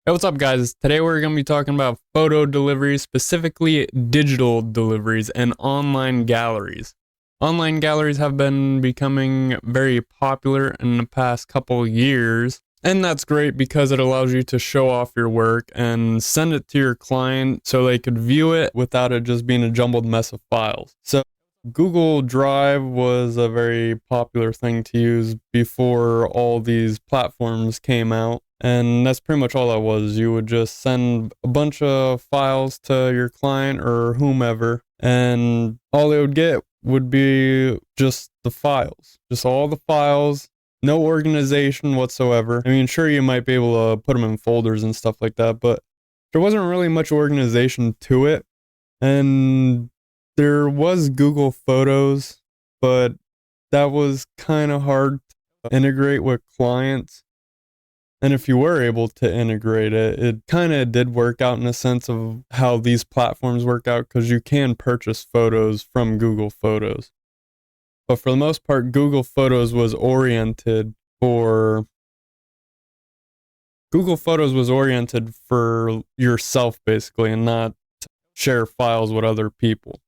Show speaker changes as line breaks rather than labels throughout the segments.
Hey, what's up, guys? Today we're going to be talking about photo deliveries, specifically digital deliveries and online galleries. Online galleries have been becoming very popular in the past couple years, and that's great because it allows you to show off your work and send it to your client so they could view it without it just being a jumbled mess of files. So Google Drive was a very popular thing to use before all these platforms came out. And that's pretty much all that was. You would just send a bunch of files to your client or whomever, and all they would get would be just the files. Just all the files, no organization whatsoever. I mean, sure, you might be able to put them in folders and stuff like that, but there wasn't really much organization to it. And there was Google Photos, but that was kind of hard to integrate with clients. And if you were able to integrate it, it kind of did work out in a sense of how these platforms work out because you can purchase photos from Google Photos. But for the most part, Google Photos was oriented for yourself basically and not to share files with other people.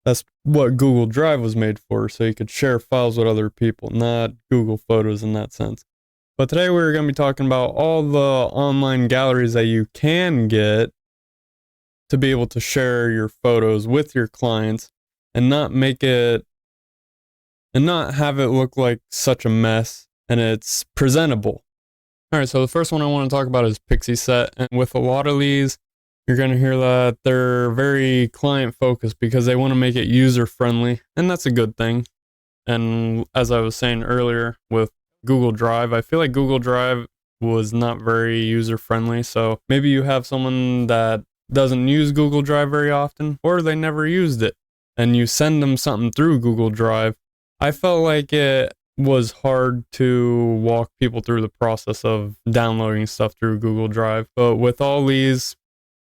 That's what Google Drive was made for, so you could share files with other people, not Google Photos in that sense. But today we're going to be talking about all the online galleries that you can get to be able to share your photos with your clients and not have it look like such a mess and it's presentable. All right, so the first one I want to talk about is Pixieset, and with a lot of these, you're going to hear that they're very client focused because they want to make it user friendly, and that's a good thing. And as I was saying earlier with Google Drive, I feel like Google Drive was not very user friendly. So maybe you have someone that doesn't use Google Drive very often, or they never used it, and you send them something through Google Drive. I felt like it was hard to walk people through the process of downloading stuff through Google Drive. But with all these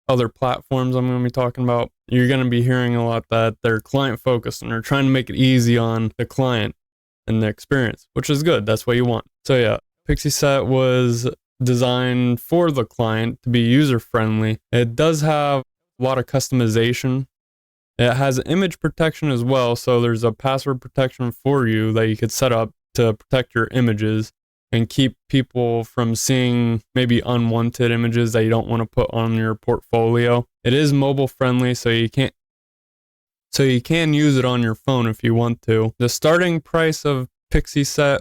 other platforms I'm going to be talking about, you're going to be hearing a lot that they're client focused and they're trying to make it easy on the client and the experience, which is good. That's what you want. So yeah, Pixieset was designed for the client to be user friendly. It does have a lot of customization. It has image protection as well, so there's a password protection for you that you could set up to protect your images and keep people from seeing maybe unwanted images that you don't want to put on your portfolio. It is mobile friendly, so you can use it on your phone if you want to. The starting price of Pixieset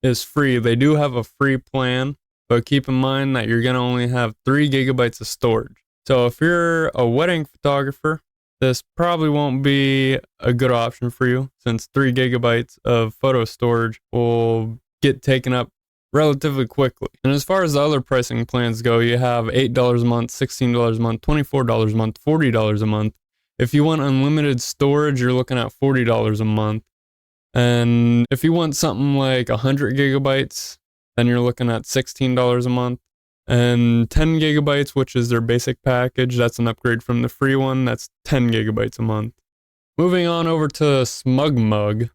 is free. They do have a free plan, but keep in mind that you're going to only have 3 gigabytes of storage. So if you're a wedding photographer, this probably won't be a good option for you since 3 gigabytes of photo storage will get taken up relatively quickly. And as far as the other pricing plans go, you have $8 a month, $16 a month, $24 a month, $40 a month. If you want unlimited storage, you're looking at $40 a month. And if you want something like 100 gigabytes, then you're looking at $16 a month. And 10 gigabytes, which is their basic package, that's an upgrade from the free one, that's 10 gigabytes a month. Moving on over to SmugMug.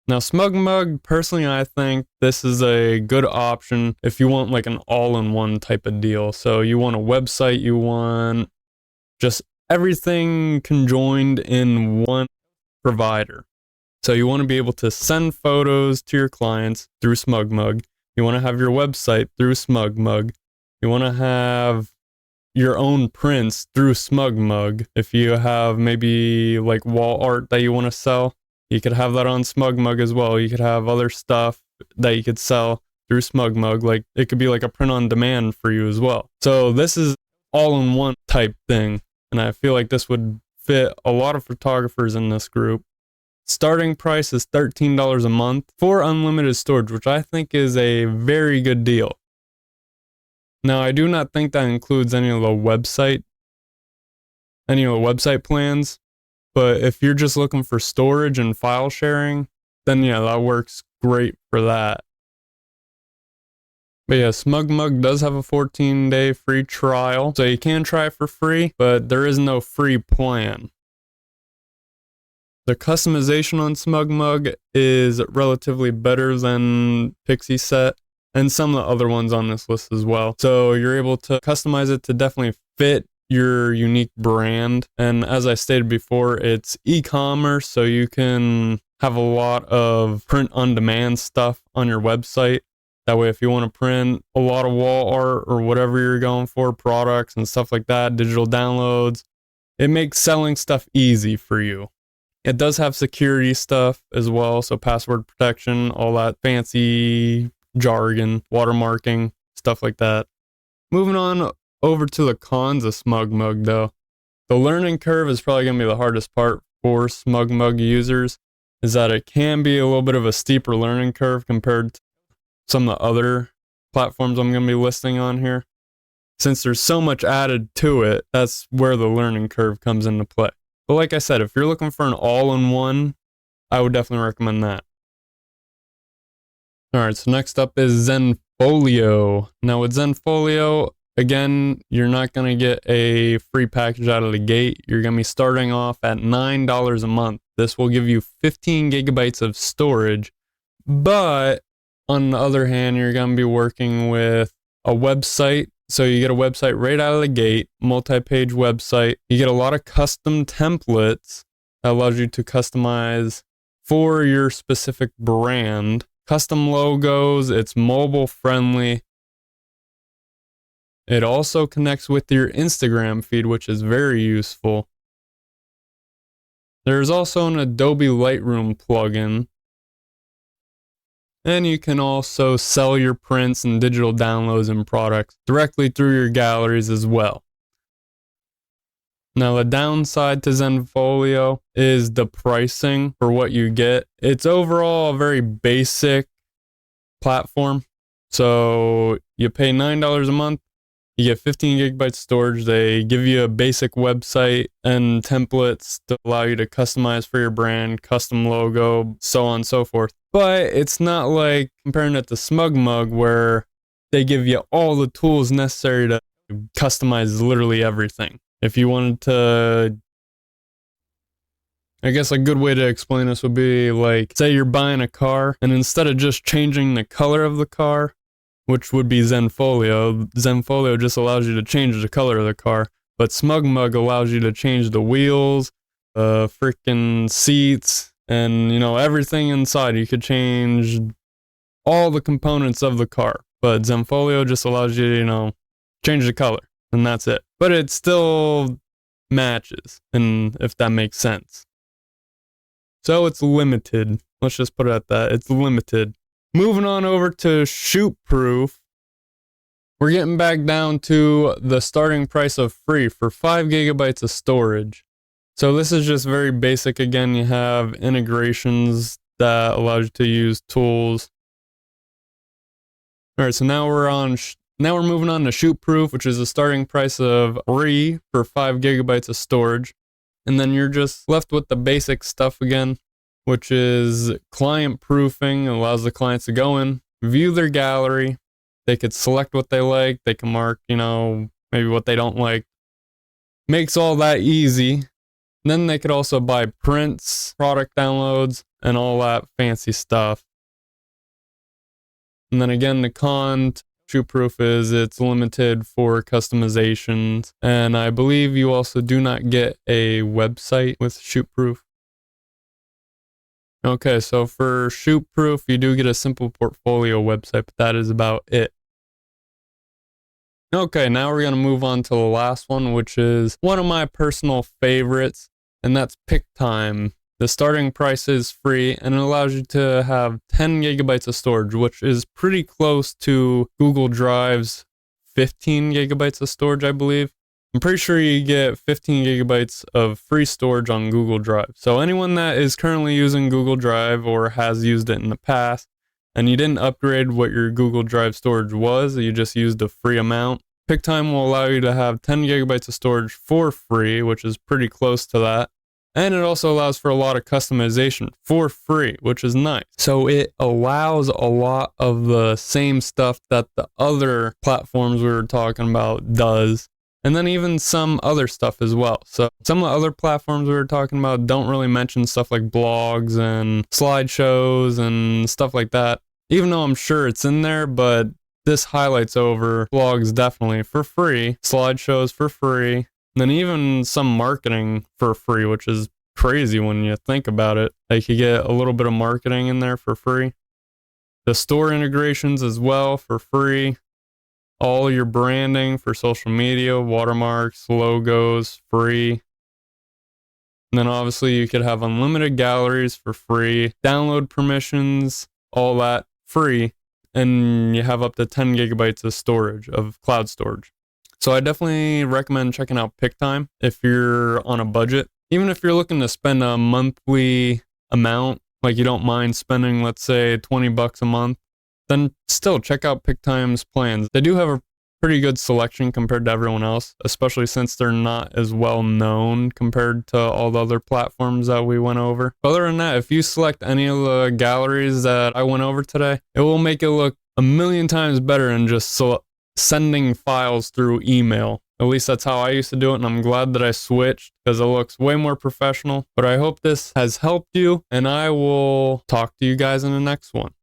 Now, SmugMug, personally, I think this is a good option if you want like an all-in-one type of deal. So you want a website, you want just everything conjoined in one provider. So you want to be able to send photos to your clients through SmugMug. You want to have your website through SmugMug. You want to have your own prints through SmugMug. If you have maybe like wall art that you want to sell, you could have that on SmugMug as well. You could have other stuff that you could sell through SmugMug. Like it could be like a print on demand for you as well. So this is all in one type thing. And I feel like this would fit a lot of photographers in this group. Starting price is $13 a month for unlimited storage, which I think is a very good deal. Now, I do not think that includes any of the website plans, but if you're just looking for storage and file sharing, then yeah, that works great for that. But yeah, SmugMug does have a 14-day free trial, so you can try it for free, but there is no free plan. The customization on SmugMug is relatively better than Pixieset. and some of the other ones on this list as well. So you're able to customize it to definitely fit your unique brand. And as I stated before, it's e-commerce, so you can have a lot of print on demand stuff on your website. That way, if you want to print a lot of wall art or whatever you're going for, products and stuff like that, digital downloads, it makes selling stuff easy for you. It does have security stuff as well, so password protection, all that fancy jargon, watermarking, stuff like that. Moving on over to the cons of SmugMug though. The learning curve is probably going to be the hardest part for SmugMug users, is that it can be a little bit of a steeper learning curve compared to some of the other platforms I'm going to be listing on here. Since there's so much added to it, that's where the learning curve comes into play. But like I said, if you're looking for an all-in-one, I would definitely recommend that. Alright, so next up is Zenfolio. Now with Zenfolio, again, you're not going to get a free package out of the gate. You're going to be starting off at $9 a month. This will give you 15 gigabytes of storage, but on the other hand, you're going to be working with a website. So you get a website right out of the gate, multi-page website. You get a lot of custom templates that allows you to customize for your specific brand. Custom logos, it's mobile friendly. It also connects with your Instagram feed, which is very useful. There's also an Adobe Lightroom plugin. And you can also sell your prints and digital downloads and products directly through your galleries as well. Now, the downside to Zenfolio is the pricing for what you get. It's overall a very basic platform. So you pay $9 a month. You get 15 gigabytes storage. They give you a basic website and templates to allow you to customize for your brand, custom logo, so on and so forth. But it's not like comparing it to SmugMug where they give you all the tools necessary to customize literally everything. If you wanted to, I guess a good way to explain this would be like, say you're buying a car and instead of just changing the color of the car, which would be Zenfolio just allows you to change the color of the car, but SmugMug allows you to change the wheels, freaking seats, and everything inside. You could change all the components of the car, but Zenfolio just allows you to change the color, and that's it. But it still matches, and if that makes sense. So it's limited. Let's just put it at that. It's limited. Moving on over to Shootproof, we're getting back down to the starting price of free for 5 gigabytes of storage. So this is just very basic. Again, you have integrations that allow you to use tools. All right, so now we're moving on to Shootproof, which is a starting price of free for 5 gigabytes of storage. And then you're just left with the basic stuff again, which is client proofing. It allows the clients to go in, view their gallery. They could select what they like. They can mark, maybe what they don't like. Makes all that easy. And then they could also buy prints, product downloads, and all that fancy stuff. And then again, the con to Shootproof is it's limited for customizations. And I believe you also do not get a website with Shootproof. Okay, so for Shootproof, you do get a simple portfolio website, but that is about it. Okay, now we're going to move on to the last one, which is one of my personal favorites, and that's PickTime. The starting price is free, and it allows you to have 10 gigabytes of storage, which is pretty close to Google Drive's 15 gigabytes of storage, I believe. I'm pretty sure you get 15 gigabytes of free storage on Google Drive. So anyone that is currently using Google Drive or has used it in the past, and you didn't upgrade what your Google Drive storage was, you just used a free amount, PickTime will allow you to have 10 gigabytes of storage for free, which is pretty close to that. And it also allows for a lot of customization for free, which is nice. So it allows a lot of the same stuff that the other platforms we were talking about does. And then even some other stuff as well. So some of the other platforms we were talking about don't really mention stuff like blogs and slideshows and stuff like that. even though I'm sure it's in there, but this highlights over blogs definitely for free, slideshows for free, and then even some marketing for free, which is crazy when you think about it. Like you get a little bit of marketing in there for free. The store integrations as well for free. All your branding for social media, watermarks, logos, free. And then obviously you could have unlimited galleries for free, download permissions, all that free. And you have up to 10 gigabytes of storage, of cloud storage. So I definitely recommend checking out PicTime if you're on a budget. Even if you're looking to spend a monthly amount, like you don't mind spending, let's say, $20 a month, then still check out PicTime's plans. They do have a pretty good selection compared to everyone else, especially since they're not as well known compared to all the other platforms that we went over. Other than that, if you select any of the galleries that I went over today, it will make it look a million times better than just sending files through email. At least that's how I used to do it, and I'm glad that I switched because it looks way more professional. But I hope this has helped you, and I will talk to you guys in the next one.